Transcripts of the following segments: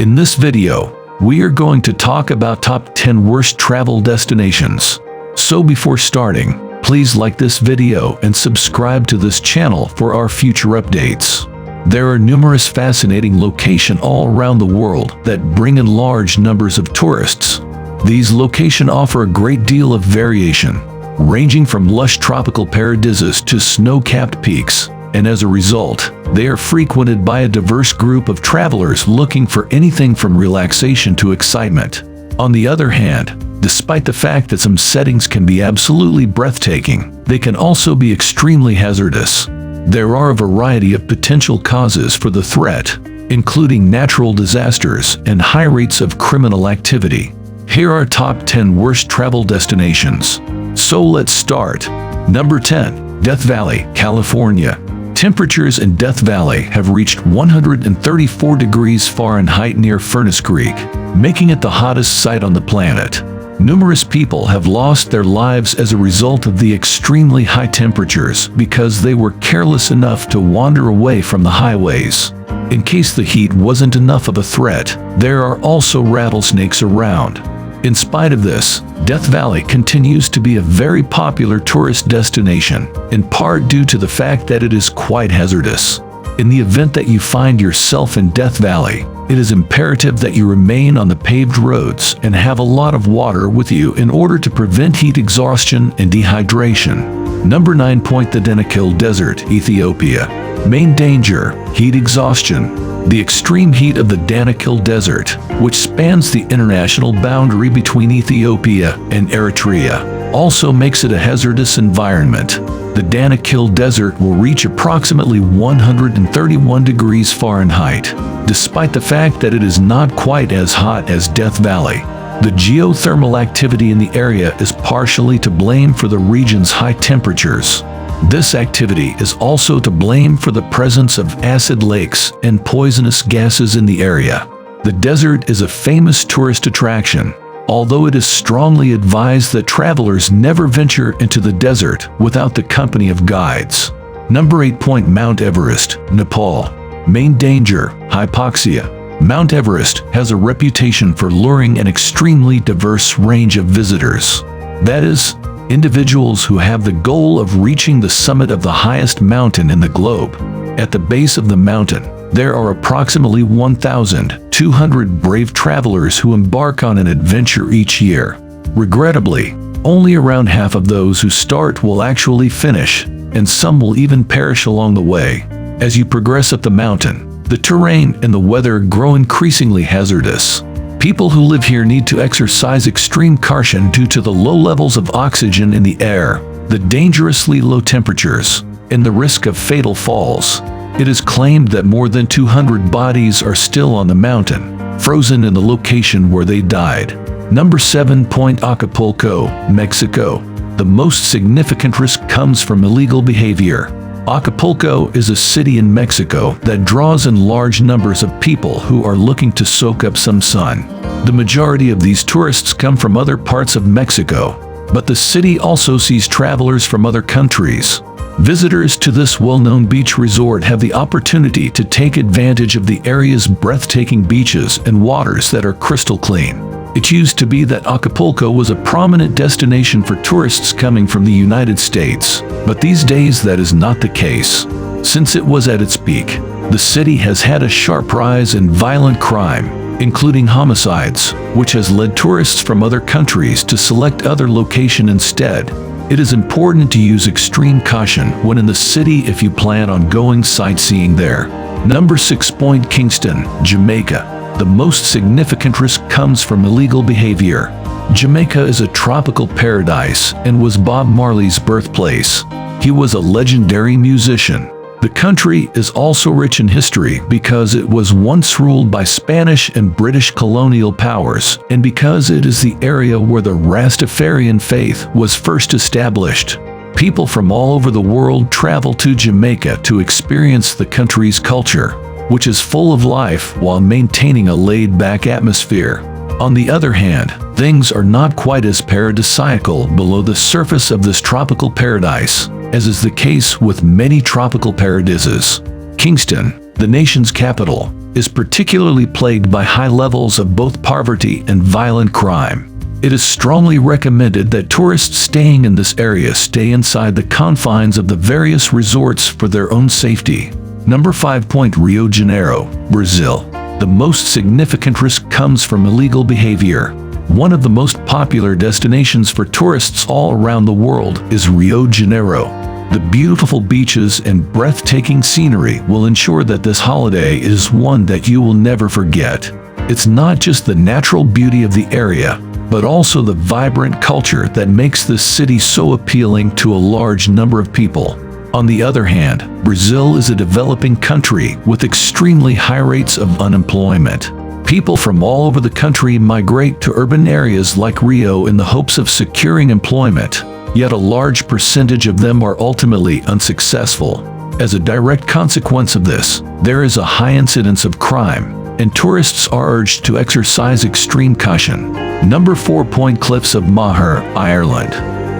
In this video, we are going to talk about top 10 worst travel destinations. So before starting, please like this video and subscribe to this channel for our future updates. There are numerous fascinating locations all around the world that bring in large numbers of tourists. These locations offer a great deal of variation, ranging from lush tropical paradises to snow-capped peaks, and as a result, they are frequented by a diverse group of travelers looking for anything from relaxation to excitement. On the other hand, despite the fact that some settings can be absolutely breathtaking, they can also be extremely hazardous. There are a variety of potential causes for the threat, including natural disasters and high rates of criminal activity. Here are top 10 worst travel destinations. So let's start. Number 10. Death Valley, California. Temperatures in Death Valley have reached 134 degrees Fahrenheit near Furnace Creek, making it the hottest site on the planet. Numerous people have lost their lives as a result of the extremely high temperatures because they were careless enough to wander away from the highways. In case the heat wasn't enough of a threat, there are also rattlesnakes around. In spite of this, Death Valley continues to be a very popular tourist destination, in part due to the fact that it is quite hazardous. In the event that you find yourself in Death Valley, it is imperative that you remain on the paved roads and have a lot of water with you in order to prevent heat exhaustion and dehydration. Number 9. The Danakil Desert, Ethiopia. Main danger: heat exhaustion. The extreme heat of the Danakil Desert, which spans the international boundary between Ethiopia and Eritrea, also makes it a hazardous environment. The Danakil Desert will reach approximately 131 degrees Fahrenheit, despite the fact that it is not quite as hot as Death Valley. The geothermal activity in the area is partially to blame for the region's high temperatures. This activity is also to blame for the presence of acid lakes and poisonous gases in the area. The desert is a famous tourist attraction, although it is strongly advised that travelers never venture into the desert without the company of guides. Number 8. Mount Everest, Nepal. Main danger: hypoxia. Mount Everest has a reputation for luring an extremely diverse range of visitors. That is, individuals who have the goal of reaching the summit of the highest mountain in the globe. At the base of the mountain, there are approximately 1,200 brave travelers who embark on an adventure each year. Regrettably, only around half of those who start will actually finish, and some will even perish along the way. As you progress up the mountain, the terrain and the weather grow increasingly hazardous. People who live here need to exercise extreme caution due to the low levels of oxygen in the air, the dangerously low temperatures, and the risk of fatal falls. It is claimed that more than 200 bodies are still on the mountain, frozen in the location where they died. Number 7. Acapulco, Mexico. The most significant risk comes from illegal behavior. Acapulco is a city in Mexico that draws in large numbers of people who are looking to soak up some sun. The majority of these tourists come from other parts of Mexico, but the city also sees travelers from other countries. Visitors to this well-known beach resort have the opportunity to take advantage of the area's breathtaking beaches and waters that are crystal clean. It used to be that Acapulco was a prominent destination for tourists coming from the United States, but these days that is not the case. Since it was at its peak, the city has had a sharp rise in violent crime, including homicides, which has led tourists from other countries to select other locations instead. It is important to use extreme caution when in the city if you plan on going sightseeing there. Number 6. Kingston, Jamaica. The most significant risk comes from illegal behavior. Jamaica is a tropical paradise and was Bob Marley's birthplace. He was a legendary musician. The country is also rich in history because it was once ruled by Spanish and British colonial powers, and because it is the area where the Rastafarian faith was first established. People from all over the world travel to Jamaica to experience the country's culture, which is full of life while maintaining a laid-back atmosphere. On the other hand, things are not quite as paradisiacal below the surface of this tropical paradise, as is the case with many tropical paradises. Kingston, the nation's capital, is particularly plagued by high levels of both poverty and violent crime. It is strongly recommended that tourists staying in this area stay inside the confines of the various resorts for their own safety. Number 5. Rio de Janeiro, Brazil. The most significant risk comes from illegal behavior. One of the most popular destinations for tourists all around the world is Rio de Janeiro. The beautiful beaches and breathtaking scenery will ensure that this holiday is one that you will never forget. It's not just the natural beauty of the area, but also the vibrant culture that makes this city so appealing to a large number of people. On the other hand, Brazil is a developing country with extremely high rates of unemployment. People from all over the country migrate to urban areas like Rio in the hopes of securing employment, yet a large percentage of them are ultimately unsuccessful. As a direct consequence of this, there is a high incidence of crime, and tourists are urged to exercise extreme caution. Number 4. Cliffs of Moher, Ireland.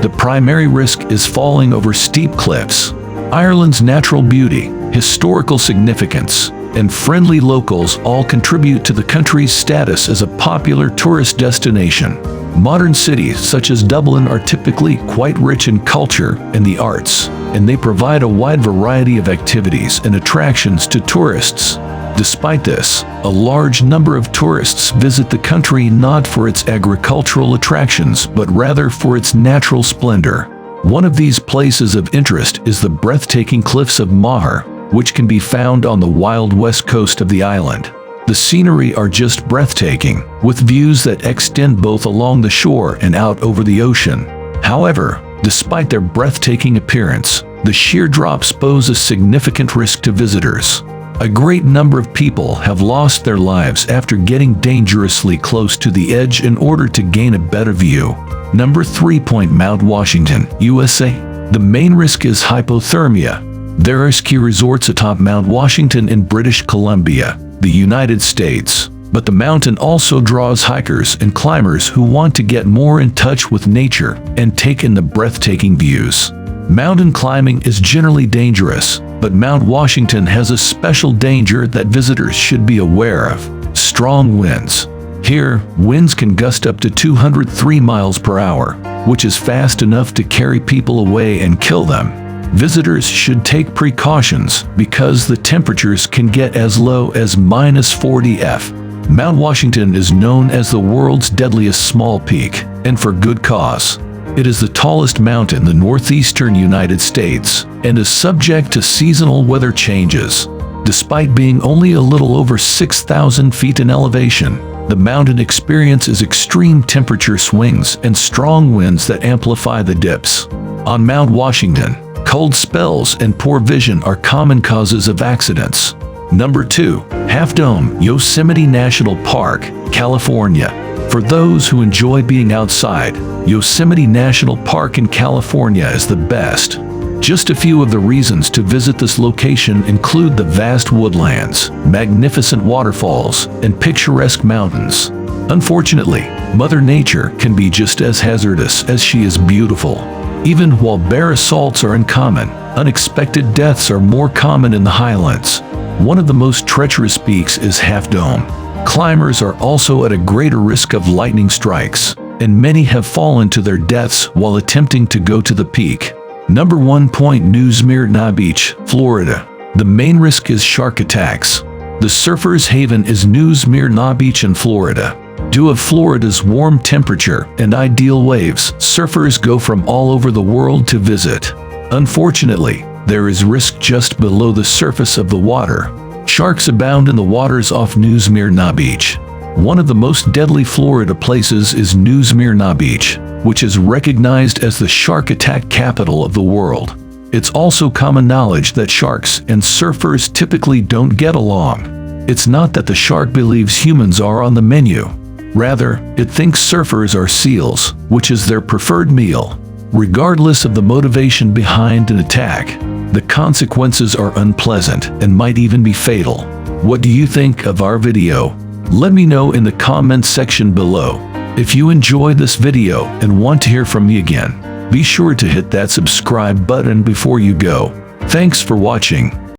The primary risk is falling over steep cliffs. Ireland's natural beauty, historical significance, and friendly locals all contribute to the country's status as a popular tourist destination. Modern cities such as Dublin are typically quite rich in culture and the arts, and they provide a wide variety of activities and attractions to tourists. Despite this, a large number of tourists visit the country not for its agricultural attractions but rather for its natural splendor. One of these places of interest is the breathtaking cliffs of Moher, which can be found on the wild west coast of the island. The scenery are just breathtaking, with views that extend both along the shore and out over the ocean. However, despite their breathtaking appearance, the sheer drops pose a significant risk to visitors. A great number of people have lost their lives after getting dangerously close to the edge in order to gain a better view. Number 3. Mount Washington, USA. The main risk is hypothermia. There are ski resorts atop Mount Washington in British Columbia, the United States, but the mountain also draws hikers and climbers who want to get more in touch with nature and take in the breathtaking views. Mountain climbing is generally dangerous, but Mount Washington has a special danger that visitors should be aware of: strong winds. Here, winds can gust up to 203 miles per hour, which is fast enough to carry people away and kill them. Visitors should take precautions because the temperatures can get as low as -40 F. Mount Washington is known as the world's deadliest small peak, and for good cause. It is the tallest mountain in the northeastern United States and is subject to seasonal weather changes. Despite being only a little over 6,000 feet in elevation, the mountain experiences extreme temperature swings and strong winds that amplify the dips. On Mount Washington, cold spells and poor vision are common causes of accidents. Number 2. Half Dome, Yosemite National Park, California. For those who enjoy being outside, Yosemite National Park in California is the best. Just a few of the reasons to visit this location include the vast woodlands, magnificent waterfalls, and picturesque mountains. Unfortunately, Mother Nature can be just as hazardous as she is beautiful. Even while bare assaults are uncommon, unexpected deaths are more common in the highlands. One of the most treacherous peaks is Half Dome. Climbers are also at a greater risk of lightning strikes, and many have fallen to their deaths while attempting to go to the peak. Number 1. New Smyrna Beach, Florida. The main risk is shark attacks. The surfer's haven is New Smyrna Beach in Florida. Due to Florida's warm temperature and ideal waves, surfers go from all over the world to visit. Unfortunately, there is risk just below the surface of the water. Sharks abound in the waters off New Smyrna Beach. One of the most deadly Florida places is New Smyrna Beach, which is recognized as the shark attack capital of the world. It's also common knowledge that sharks and surfers typically don't get along. It's not that the shark believes humans are on the menu. Rather, it thinks surfers are seals, which is their preferred meal. Regardless of the motivation behind an attack, the consequences are unpleasant and might even be fatal. What do you think of our video? Let me know in the comments section below. If you enjoyed this video and want to hear from me again, be sure to hit that subscribe button before you go. Thanks for watching.